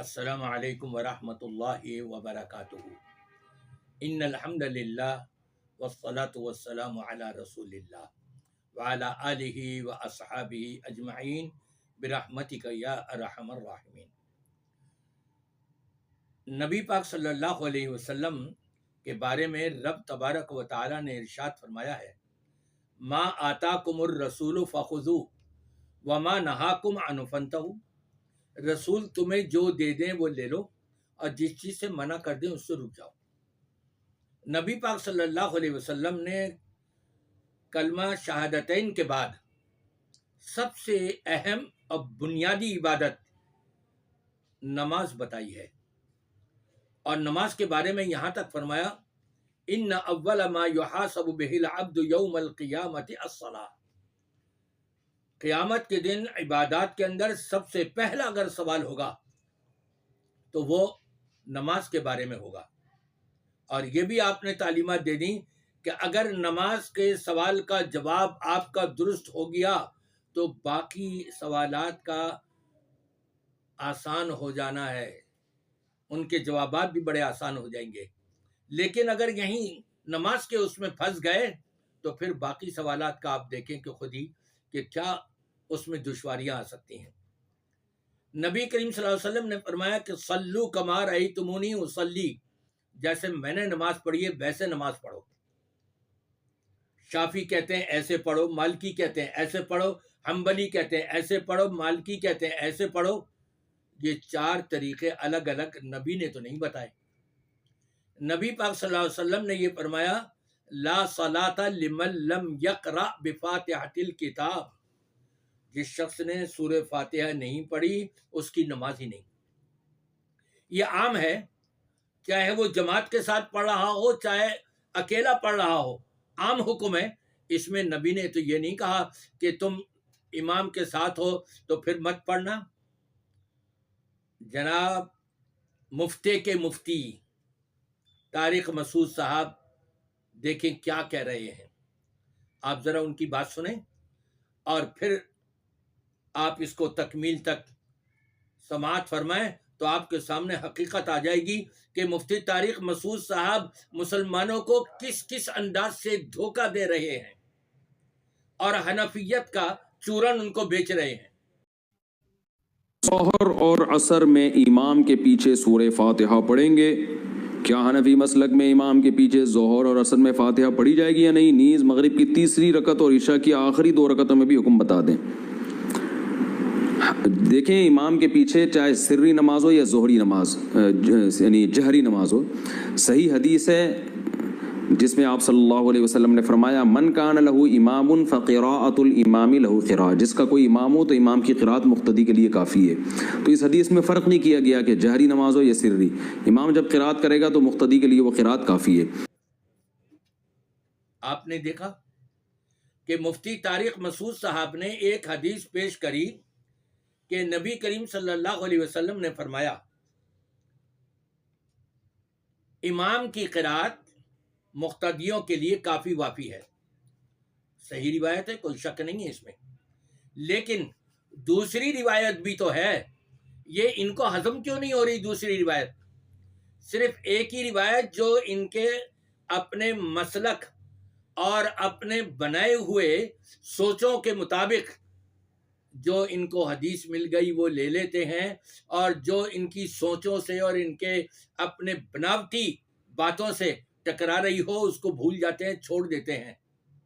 السلام علیکم ورحمۃ اللہ وبرکاتہ۔ ان الحمد للہ والصلاة والسلام علی رسول اللہ وعلی آلہ واصحابہ اجمعین برحمتک یا ارحم الراحمین۔ نبی پاک صلی اللہ علیہ وسلم کے بارے میں رب تبارک و تعالی نے ارشاد فرمایا ہے، ما آتاکم الرسول فخذوہ وما نہاکم عنہ فانتہوا۔ رسول تمہیں جو دے دیں وہ لے لو، اور جس چیز سے منع کر دیں اس سے رک جاؤ۔ نبی پاک صلی اللہ علیہ وسلم نے کلمہ شہادتین کے بعد سب سے اہم اور بنیادی عبادت نماز بتائی ہے، اور نماز کے بارے میں یہاں تک فرمایا، ان اول ما یحاسب بہ العبد یوم القیامۃ الصلاۃ۔ قیامت کے دن عبادات کے اندر سب سے پہلا اگر سوال ہوگا تو وہ نماز کے بارے میں ہوگا۔ اور یہ بھی آپ نے تعلیمات دے دیں کہ اگر نماز کے سوال کا جواب آپ کا درست ہو گیا تو باقی سوالات کا آسان ہو جانا ہے، ان کے جوابات بھی بڑے آسان ہو جائیں گے۔ لیکن اگر یہیں نماز کے اس میں پھنس گئے تو پھر باقی سوالات کا آپ دیکھیں کہ خود ہی کہ کیا اس میں دشواریاں آ سکتی ہیں۔ نبی کریم صلی اللہ علیہ وسلم نے فرمایا کہ صلو کما رأیتمونی اصلی، جیسے میں نے نماز پڑھی ہے ویسے نماز پڑھو۔ شافعی کہتے ہیں ایسے پڑھو، مالکی کہتے ہیں ایسے پڑھو، حنبلی کہتے ہیں ایسے پڑھو، مالکی کہتے ہیں ایسے پڑھو۔ یہ چار طریقے الگ الگ نبی نے تو نہیں بتائے۔ نبی پاک صلی اللہ علیہ وسلم نے یہ فرمایا، لا صلاۃ لمن لم یقرأ بفاتحۃ الکتاب۔ جس شخص نے سورہ فاتحہ نہیں پڑھی اس کی نماز ہی نہیں۔ یہ عام ہے، چاہے وہ جماعت کے ساتھ پڑھ رہا ہو چاہے اکیلا پڑھ رہا ہو، عام حکم ہے۔ اس میں نبی نے تو یہ نہیں کہا کہ تم امام کے ساتھ ہو تو پھر مت پڑھنا۔ جناب مفتی کے مفتی طارق مسعود صاحب دیکھیں کیا کہہ رہے ہیں، آپ ذرا ان کی بات سنیں اور پھر آپ اس کو تکمیل تک سماعت فرمائیں تو آپ کے سامنے حقیقت آ جائے گی کہ مفتی طارق مسعود صاحب مسلمانوں کو کس کس انداز سے دھوکہ دے رہے ہیں اور حنفیت کا چورن ان کو بیچ رہے ہیں۔ ظہر اور عصر میں امام کے پیچھے سورہ فاتحہ پڑھیں گے۔ کیا حنفی مسلک میں امام کے پیچھے ظہر اور عصر میں فاتحہ پڑھی جائے گی یا نہیں؟ نیز مغرب کی تیسری رکعت اور عشاء کی آخری 2 رکعتوں میں بھی حکم بتا دیں۔ دیکھیں امام کے پیچھے چاہے سری نماز ہو یا ظہری نماز یعنی جہری نماز ہو، صحیح حدیث ہے جس میں آپ صلی اللہ علیہ وسلم نے فرمایا، من کان لہ امام فقراءۃ الامام لہ قراءۃ۔ جس کا کوئی امام ہو تو امام کی قراءت مقتدی کے لیے کافی ہے۔ تو اس حدیث میں فرق نہیں کیا گیا کہ جہری نماز ہو یا سری، امام جب قراءت کرے گا تو مقتدی کے لیے وہ قراءت کافی ہے۔ آپ نے دیکھا کہ مفتی طارق مسعود صاحب نے ایک حدیث پیش کری کہ نبی کریم صلی اللہ علیہ وسلم نے فرمایا، امام کی قراءت مقتدیوں کے لیے کافی وافی ہے۔ صحیح روایت ہے، کوئی شک نہیں ہے اس میں، لیکن دوسری روایت بھی تو ہے۔ یہ ان کو ہضم کیوں نہیں ہو رہی دوسری روایت؟ صرف ایک ہی روایت جو ان کے اپنے مسلک اور اپنے بنائے ہوئے سوچوں کے مطابق جو ان کو حدیث مل گئی وہ لے لیتے ہیں، اور جو ان کی سوچوں سے اور ان کے اپنے بناوٹی باتوں سے ٹکرا رہی ہو اس کو بھول جاتے ہیں، چھوڑ دیتے ہیں۔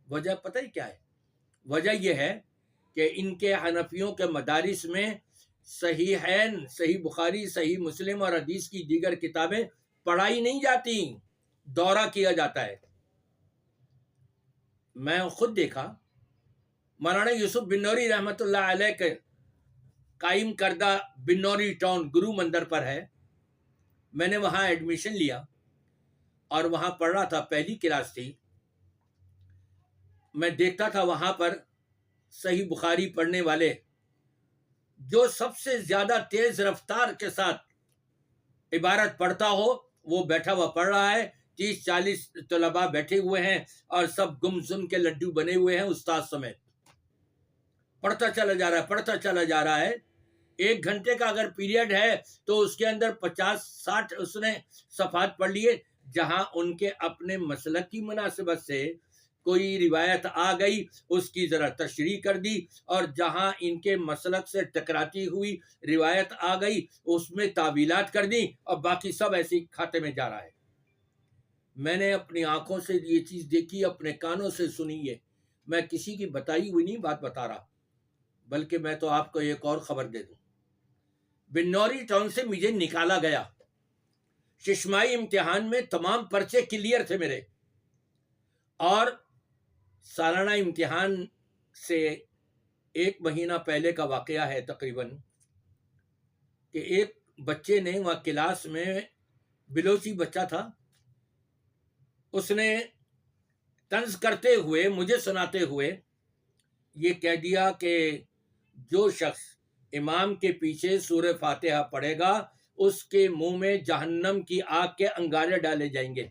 وجہ پتہ ہی کیا ہے؟ وجہ یہ ہے کہ ان کے حنفیوں کے مدارس میں صحیحین، صحیح بخاری، صحیح مسلم اور حدیث کی دیگر کتابیں پڑھائی نہیں جاتی، دورہ کیا جاتا ہے۔ میں خود دیکھا، مولانا یوسف بنوری رحمۃ اللہ علیہ کے قائم کردہ بنوری ٹاؤن گرو مندر پر ہے، میں نے وہاں ایڈمیشن لیا اور وہاں پڑھ رہا تھا، پہلی کلاس تھی۔ میں دیکھتا تھا وہاں پر صحیح بخاری پڑھنے والے جو سب سے زیادہ تیز رفتار کے ساتھ عبارت پڑھتا ہو وہ بیٹھا ہوا پڑھ رہا ہے، 30-40 طلباء بیٹھے ہوئے ہیں اور سب گمسم کے لڈو بنے ہوئے ہیں استاد سمیت، پڑھتا چلا جا رہا ہے، پڑھتا چلا جا رہا ہے۔ 1 گھنٹے کا اگر پیریڈ ہے تو اس کے اندر 50-60 اس نے صفحات پڑھ لیے. جہاں ان کے اپنے مسلک کی مناسبت سے کوئی روایت آ گئی اس کی ذرا تشریح کر دی, اور جہاں ان کے مسلک سے ٹکراتی ہوئی روایت آ گئی اس میں تعویلات کر دی, اور باقی سب ایسی کھاتے میں جا رہا ہے. میں نے اپنی آنکھوں سے یہ چیز دیکھی, اپنے کانوں سے سنی ہے. میں کسی کی بتائی ہوئی نہیں بات بتا رہا, بلکہ میں تو آپ کو ایک اور خبر دے دوں. بنوری ٹاؤن سے مجھے نکالا گیا. ششمائی امتحان میں تمام پرچے کلیئر تھے میرے, اور سالانہ امتحان سے 1 مہینہ پہلے کا واقعہ ہے تقریباً, کہ ایک بچے نے وہاں کلاس میں, بلوچی بچہ تھا, اس نے طنز کرتے ہوئے مجھے سناتے ہوئے یہ کہہ دیا کہ جو شخص امام کے پیچھے سورہ فاتحہ پڑھے گا اس کے منہ میں جہنم کی آگ کے انگارے ڈالے جائیں گے.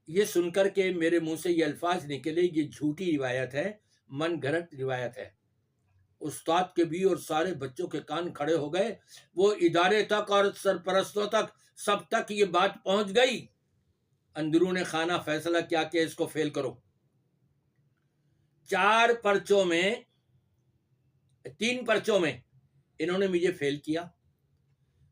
یہ سن کر کے میرے منہ سے یہ الفاظ نکلے, یہ جھوٹی روایت ہے, من گھڑت روایت ہے. استاد کے بھی اور سارے بچوں کے کان کھڑے ہو گئے. وہ ادارے تک اور سرپرستوں تک سب تک یہ بات پہنچ گئی. اندرون خانہ فیصلہ کیا کہ اس کو فیل کرو. 4 پرچوں میں 3 پرچوں میں انہوں نے مجھے فیل کیا,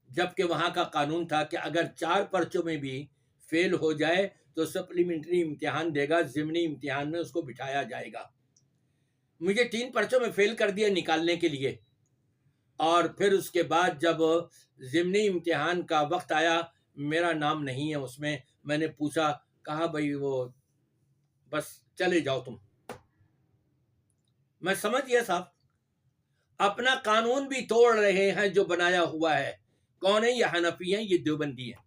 جبکہ وہاں کا قانون تھا کہ اگر 4 پرچوں میں بھی فیل ہو جائے تو سپلیمنٹری امتحان دے گا, ضمنی امتحان میں اس کو بٹھایا جائے گا. مجھے 3 پرچوں میں فیل کر دیا نکالنے کے لیے, اور پھر اس کے بعد جب ضمنی امتحان کا وقت آیا میرا نام نہیں ہے اس میں. میں نے پوچھا, کہا بھائی وہ بس چلے جاؤ تم. میں سمجھ گیا صاحب اپنا قانون بھی توڑ رہے ہیں جو بنایا ہوا ہے. کون ہے؟ یہ حنفی ہیں, یہ دیوبندی ہیں,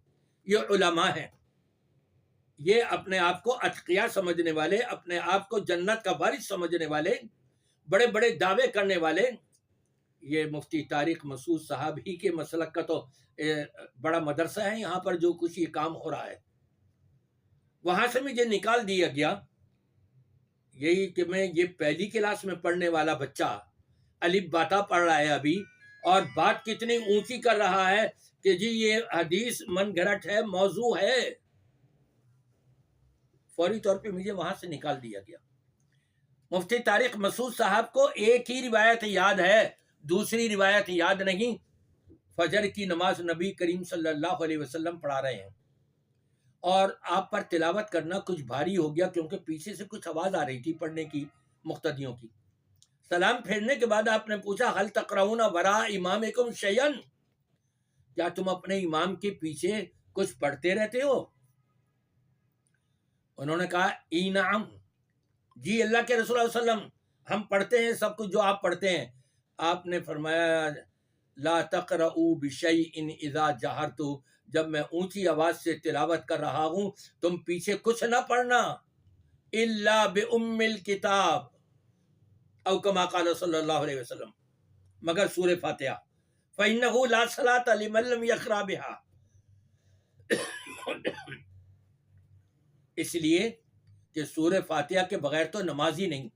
یہ علماء ہیں, یہ اپنے آپ کو اتقیاء سمجھنے والے, اپنے آپ کو جنت کا وارث سمجھنے والے, بڑے بڑے دعوے کرنے والے. یہ مفتی طارق مسعود صاحب ہی کے مسلک کا تو بڑا مدرسہ ہے یہاں پر جو کچھ یہ کام ہو رہا ہے. وہاں سے مجھے نکال دیا گیا. یہی کہ میں یہ پہلی کلاس میں پڑھنے والا بچہ الف باتا پڑھ رہا ہے ابھی, اور بات کتنی اونچی کر رہا ہے کہ جی یہ حدیث من گھڑت ہے, موضوع ہے. فوری طور پہ مجھے وہاں سے نکال دیا گیا. مفتی طارق مسعود صاحب کو ایک ہی روایت یاد ہے, دوسری روایت یاد نہیں. فجر کی نماز نبی کریم صلی اللہ علیہ وسلم پڑھا رہے ہیں, اور آپ پر تلاوت کرنا کچھ بھاری ہو گیا کیونکہ پیچھے سے کچھ آواز آ رہی تھی پڑھنے کی مقتدیوں کی. سلام پھیرنے کے بعد آپ نے پوچھا, حل تقرؤون وراء امامکم شیئا, کیا تم اپنے امام کے پیچھے کچھ پڑھتے رہتے ہو؟ انہوں نے کہا ای نعم, جی اللہ کے رسول صلی اللہ علیہ وسلم ہم پڑھتے ہیں سب کچھ جو آپ پڑھتے ہیں. آپ نے فرمایا لا تقرؤوا بشیء اذا جہرت, جب میں اونچی آواز سے تلاوت کر رہا ہوں تم پیچھے کچھ نہ پڑھنا, الا بام الکتاب او کما قال صلی اللہ علیہ وسلم, مگر سورہ فاتحہ. فإنه لا صلاة لمن لم يقرأ بها, اس لیے کہ سورہ فاتحہ کے بغیر تو نماز ہی نہیں.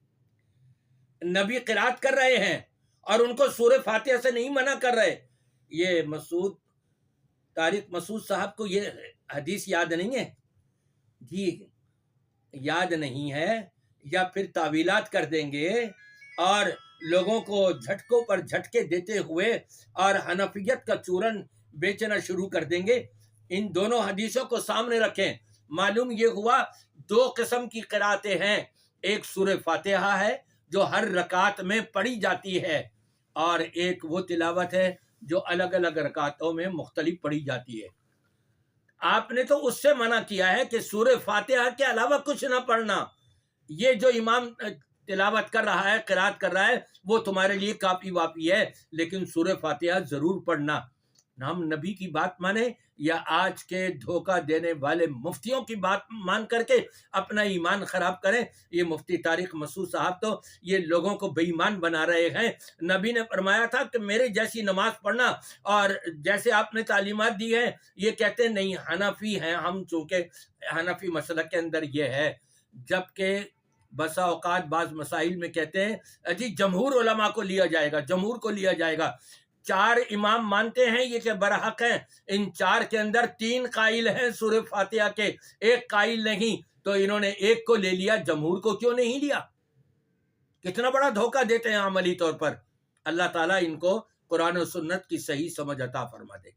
نبی قرات کر رہے ہیں اور ان کو سورہ فاتحہ سے نہیں منع کر رہے. یہ طارق مسعود صاحب کو یہ حدیث یاد نہیں ہے؟ جی یاد نہیں ہے, یا پھر تعویلات کر دیں گے اور لوگوں کو جھٹکوں پر جھٹکے دیتے ہوئے اور حنفیت کا چورن بیچنا شروع کر دیں گے. ان دونوں حدیثوں کو سامنے رکھیں, معلوم یہ ہوا 2 قسم کی قراتیں ہیں. ایک سورہ فاتحہ ہے جو ہر رکعت میں پڑھی جاتی ہے, اور ایک وہ تلاوت ہے جو الگ الگ رکعتوں میں مختلف پڑھی جاتی ہے. آپ نے تو اس سے منع کیا ہے کہ سورہ فاتحہ کے علاوہ کچھ نہ پڑھنا. یہ جو امام تلاوت کر رہا ہے, قرات کر رہا ہے, وہ تمہارے لیے کافی وافی ہے, لیکن سورہ فاتحہ ضرور پڑھنا. ہم نبی کی بات مانیں یا آج کے دھوکہ دینے والے مفتیوں کی بات مان کر کے اپنا ایمان خراب کریں؟ یہ مفتی طارق مسعود صاحب تو یہ لوگوں کو بے ایمان بنا رہے ہیں. نبی نے فرمایا تھا کہ میرے جیسی نماز پڑھنا, اور جیسے آپ نے تعلیمات دی ہیں یہ کہتے ہیں نہیں حنفی ہیں ہم, چونکہ حنفی مسلک کے اندر یہ ہے. جبکہ بسا اوقات بعض مسائل میں کہتے ہیں جی جمہور علماء کو لیا جائے گا، جمہور کو لیا جائے گا، 4 امام مانتے ہیں یہ کہ برحق ہیں، ان 4 کے اندر 3 قائل ہیں سورہ فاتحہ کے، 1 قائل نہیں، تو انہوں نے 1 کو لے لیا، جمہور کو کیوں نہیں لیا؟ کتنا بڑا دھوکہ دیتے ہیں عملی طور پر۔ اللہ تعالیٰ ان کو قرآن و سنت کی صحیح سمجھ عطا فرما دے۔